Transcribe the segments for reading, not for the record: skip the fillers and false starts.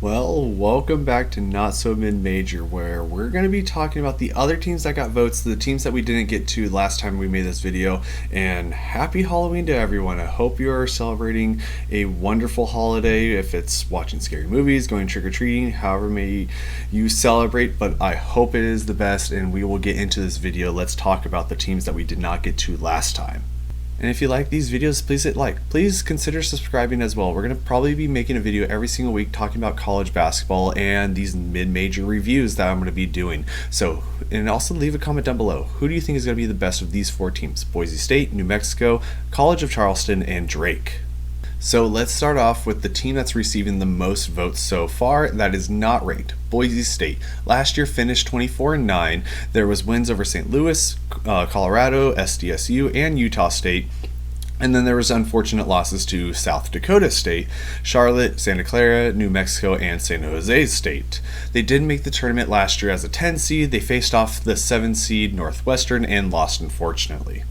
Well, welcome back to NotSo MidMajor, where we're going to be talking about the other teams that got votes, the teams that we didn't get to last time we made this video, and happy Halloween to everyone. I hope you are celebrating a wonderful holiday, if it's watching scary movies, going trick-or-treating, however may you celebrate, but I hope it is the best, and we will get into this video. Let's talk about the teams that we did not get to last time. And if you like these videos, please hit like. Please consider subscribing as well. We're going to probably be making a video every single week talking about college basketball and these mid-major reviews that I'm going to be doing. So, and also leave a comment down below. Who do you think is going to be the best of these four teams? Boise State, New Mexico, College of Charleston, and Drake. So let's start off with the team that's receiving the most votes so far that is not ranked, Boise State. Last year finished 24-9. There was wins over St. Louis, Colorado, SDSU, and Utah State. And then there was unfortunate losses to South Dakota State, Charlotte, Santa Clara, New Mexico, and San Jose State. They did make the tournament last year as a 10 seed. They faced off the 7 seed Northwestern and lost, unfortunately.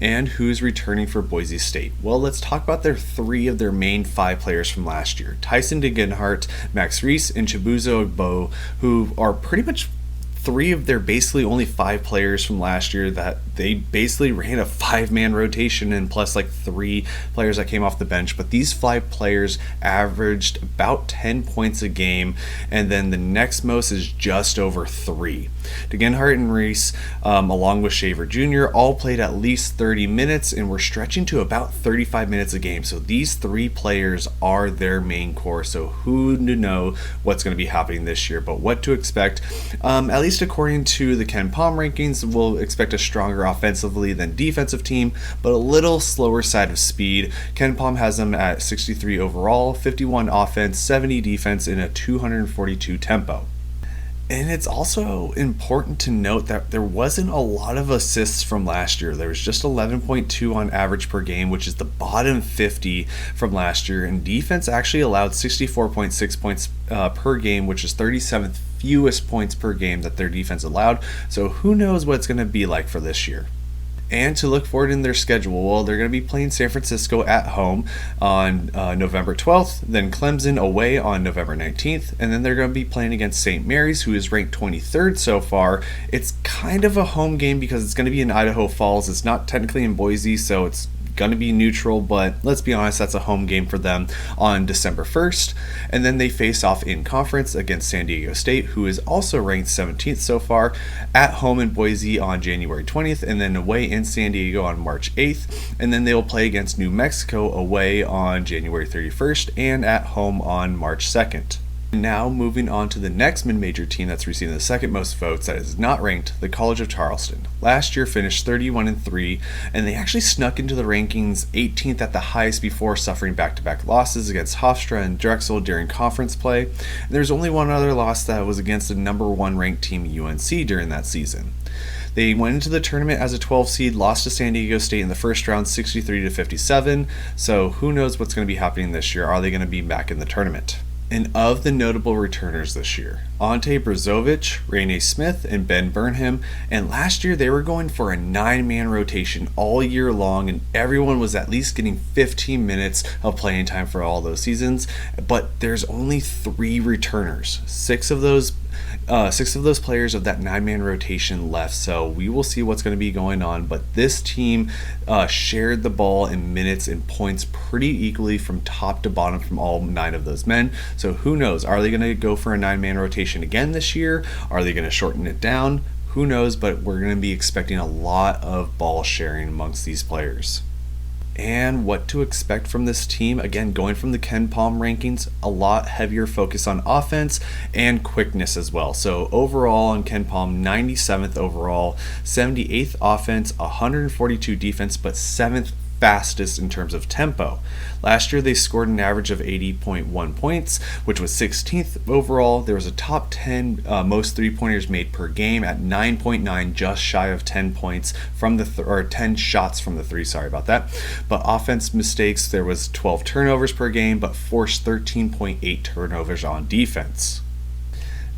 And who's returning for Boise State? Well, let's talk about three of their main 5 players from last year. Tyson DeGenhart, Max Reese, and Chibuzo Ogbo, who are pretty much 3 of their basically only 5 players from last year that they basically ran a 5-man rotation, and plus like 3 players that came off the bench. But these 5 players averaged about 10 points a game, and then the next most is just over 3. DeGenhart and Reese, along with Shaver Jr., all played at least 30 minutes and were stretching to about 35 minutes a game. So these 3 players are their main core. So who to know what's going to be happening this year, but what to expect. At least according to the Ken Palm rankings, we'll expect a stronger offensively than defensive team, but a little slower side of speed. Ken Palm has them at 63 overall, 51 offense, 70 defense, and a 242 tempo. And it's also important to note that there wasn't a lot of assists from last year. There was just 11.2 on average per game, which is the bottom 50 from last year. And defense actually allowed 64.6 points per game, which is 37th fewest points per game that their defense allowed. So who knows what it's going to be like for this year. And to look forward in their schedule, well, they're going to be playing San Francisco at home on November 12th, then Clemson away on November 19th, and then they're going to be playing against St. Mary's, who is ranked 23rd so far. It's kind of a home game because it's going to be in Idaho Falls. It's not technically in Boise, so it's going to be neutral, but let's be honest, that's a home game for them on December 1st. And then they face off in conference against San Diego State, who is also ranked 17th so far, at home in Boise on January 20th, and then away in San Diego on March 8th. And then they will play against New Mexico away on January 31st and at home on March 2nd. Now moving on to the next mid-major team that's receiving the second most votes that is not ranked, the College of Charleston. Last year finished 31-3, and they actually snuck into the rankings 18th at the highest before suffering back-to-back losses against Hofstra and Drexel during conference play. And there's only one other loss that was against the number 1 ranked team UNC during that season. They went into the tournament as a 12 seed, lost to San Diego State in the first round 63-57, so who knows what's going to be happening this year. Are they going to be back in the tournament? And of the notable returners this year, Ante Brazovic, Rene Smith, and Ben Burnham. And last year they were going for a 9-man rotation all year long, and everyone was at least getting 15 minutes of playing time for all those seasons. But there's only 3 returners. 6 of those players of that 9-man rotation left, so we will see what's going to be going on. But this team shared the ball in minutes and points pretty equally from top to bottom from all 9 of those men. So who knows? Are they going to go for a 9-man rotation again this year? Are they going to shorten it down? Who knows? But we're going to be expecting a lot of ball sharing amongst these players. And what to expect from this team, again going from the Ken Palm rankings, a lot heavier focus on offense and quickness as well. So overall on Ken Palm, 97th overall, 78th offense, 142 defense, but 7th fastest in terms of tempo. Last year they scored an average of 80.1 points, which was 16th overall. There was a top 10 most 3-pointers made per game at 9.9, just shy of 10 points from the or 10 shots from the 3, sorry about that. But offense mistakes, there was 12 turnovers per game, but forced 13.8 turnovers on defense.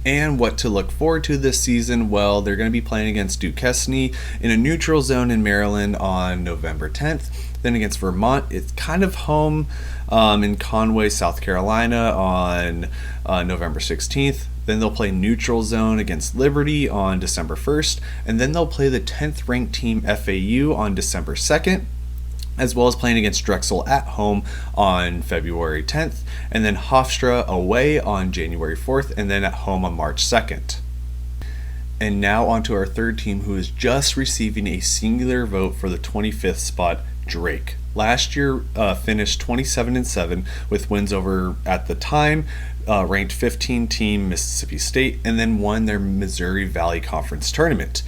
And what to look forward to this season? Well, they're going to be playing against Duquesne in a neutral zone in Maryland on November 10th. Then against Vermont, it's kind of home in Conway, South Carolina on November 16th. Then they'll play neutral zone against Liberty on December 1st. And then they'll play the 10th ranked team FAU on December 2nd, as well as playing against Drexel at home on February 10th, and then Hofstra away on January 4th, and then at home on March 2nd. And now on to our third team, who is just receiving a singular vote for the 25th spot, Drake. Last year finished 27-7 with wins over, at the time, ranked 15 team Mississippi State, and then won their Missouri Valley Conference tournament.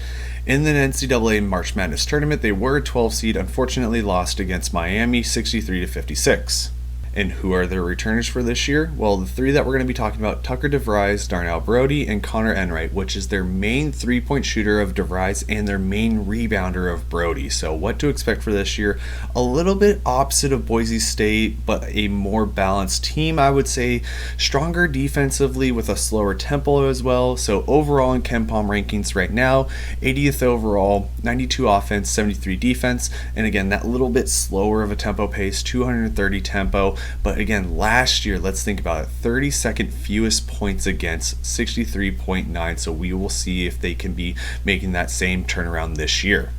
In the NCAA March Madness tournament, they were a 12 seed, unfortunately lost against Miami 63-56. And who are their returners for this year? Well, the three that we're going to be talking about: Tucker DeVries, Darnell Brody, and Connor Enright, which is their main three-point shooter of DeVries and their main rebounder of Brody. So what to expect for this year? A little bit opposite of Boise State, but a more balanced team, I would say. Stronger defensively with a slower tempo as well. So overall in KenPom rankings right now, 80th overall, 92 offense, 73 defense. And again, that little bit slower of a tempo pace, 230 tempo. But again, last year, let's think about it, 32nd fewest points against, 63.9. So we will see if they can be making that same turnaround this year.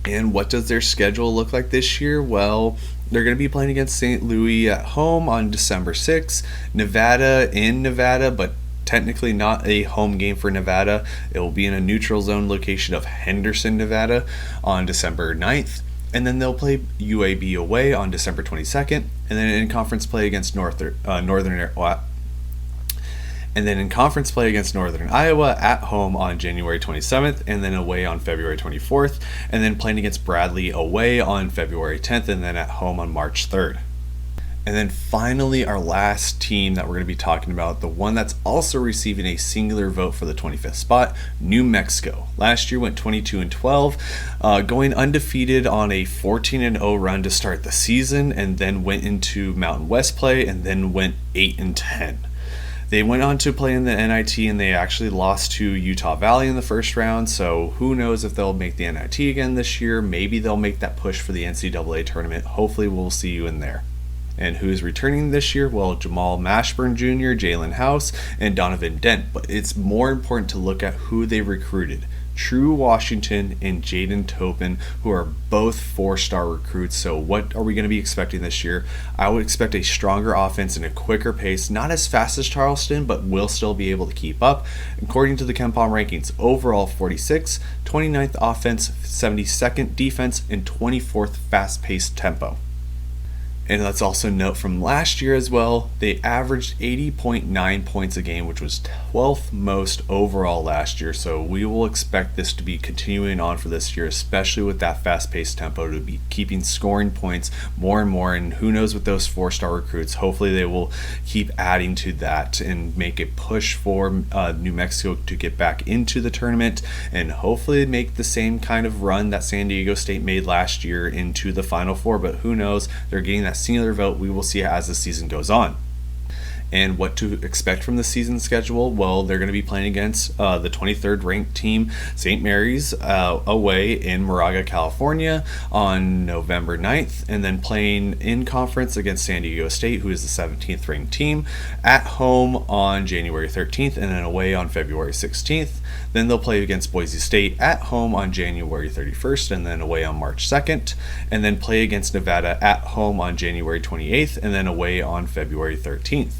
And what does their schedule look like this year? Well, they're going to be playing against St. Louis at home on December 6th, Nevada in Nevada, but technically not a home game for Nevada. It will be in a neutral zone location of Henderson, Nevada on December 9th. And then they'll play UAB away on December 22nd, and then in conference play against Northern Iowa at home on January 27th, and then away on February 24th, and then playing against Bradley away on February 10th, and then at home on March 3rd. And then finally, our last team that we're going to be talking about, the one that's also receiving a singular vote for the 25th spot, New Mexico. Last year went 22-12, going undefeated on a 14-0 run to start the season, and then went into Mountain West play, and then went 8-10. They went on to play in the NIT, and they actually lost to Utah Valley in the first round, so who knows if they'll make the NIT again this year. Maybe they'll make that push for the NCAA tournament. Hopefully we'll see you in there. And who's returning this year? Well, Jamal Mashburn Jr., Jalen House, and Donovan Dent. But it's more important to look at who they recruited. True Washington and Jaden Topin, who are both 4-star recruits. So what are we going to be expecting this year? I would expect a stronger offense and a quicker pace. Not as fast as Charleston, but will still be able to keep up. According to the KenPom rankings, overall 46, 29th offense, 72nd defense, and 24th fast-paced tempo. And let's also note from last year as well, they averaged 80.9 points a game, which was 12th most overall last year. So we will expect this to be continuing on for this year, especially with that fast-paced tempo, to be keeping scoring points more and more. And who knows with those 4-star recruits, hopefully they will keep adding to that and make a push for New Mexico to get back into the tournament, and hopefully make the same kind of run that San Diego State made last year into the Final Four. But who knows, they're getting that singular vote. We will see as the season goes on. And what to expect from the season schedule? Well, they're going to be playing against the 23rd ranked team, St. Mary's, away in Moraga, California on November 9th, and then playing in conference against San Diego State, who is the 17th ranked team, at home on January 13th, and then away on February 16th. Then they'll play against Boise State at home on January 31st, and then away on March 2nd, and then play against Nevada at home on January 28th, and then away on February 13th.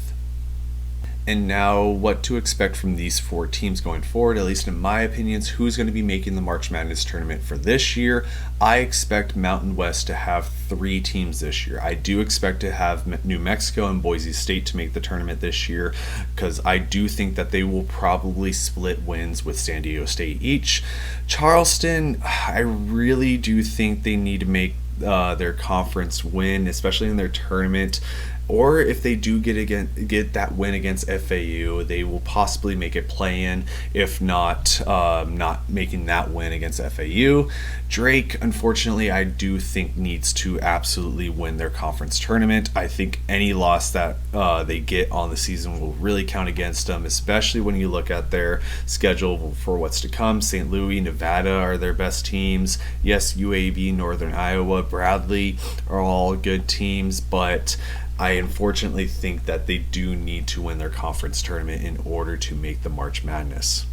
And now what to expect from these 4 teams going forward, at least in my opinions. Who's going to be making the March Madness tournament for this year? I expect Mountain West to have 3 teams this year. I do expect to have New Mexico and Boise State to make the tournament this year, because I do think that they will probably split wins with San Diego State each. Charleston, I really do think they need to make their conference win, especially in their tournament, or if they do get that win against FAU, they will possibly make it play-in. If not making that win against FAU. Drake, unfortunately, I do think needs to absolutely win their conference tournament. I think any loss that they get on the season will really count against them, especially when you look at their schedule for what's to come. St. Louis, Nevada are their best teams. Yes, UAB, Northern Iowa, Bradley are all good teams, but I unfortunately think that they do need to win their conference tournament in order to make the March Madness.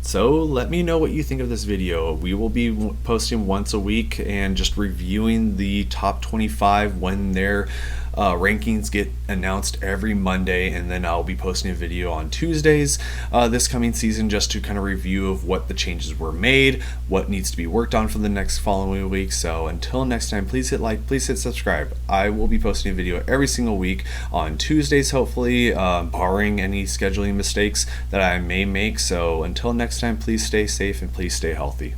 So let me know what you think of this video. We will be posting once a week and just reviewing the top 25 when their rankings get announced every Monday, and then I'll be posting a video on Tuesdays this coming season just to kind of review of what the changes were made, what needs to be worked on for the next following week. So until next time, please hit like, please hit subscribe. I will be posting a video every single week on Tuesdays, hopefully, barring any scheduling mistakes that I may make. So until next time, please stay safe and please stay healthy.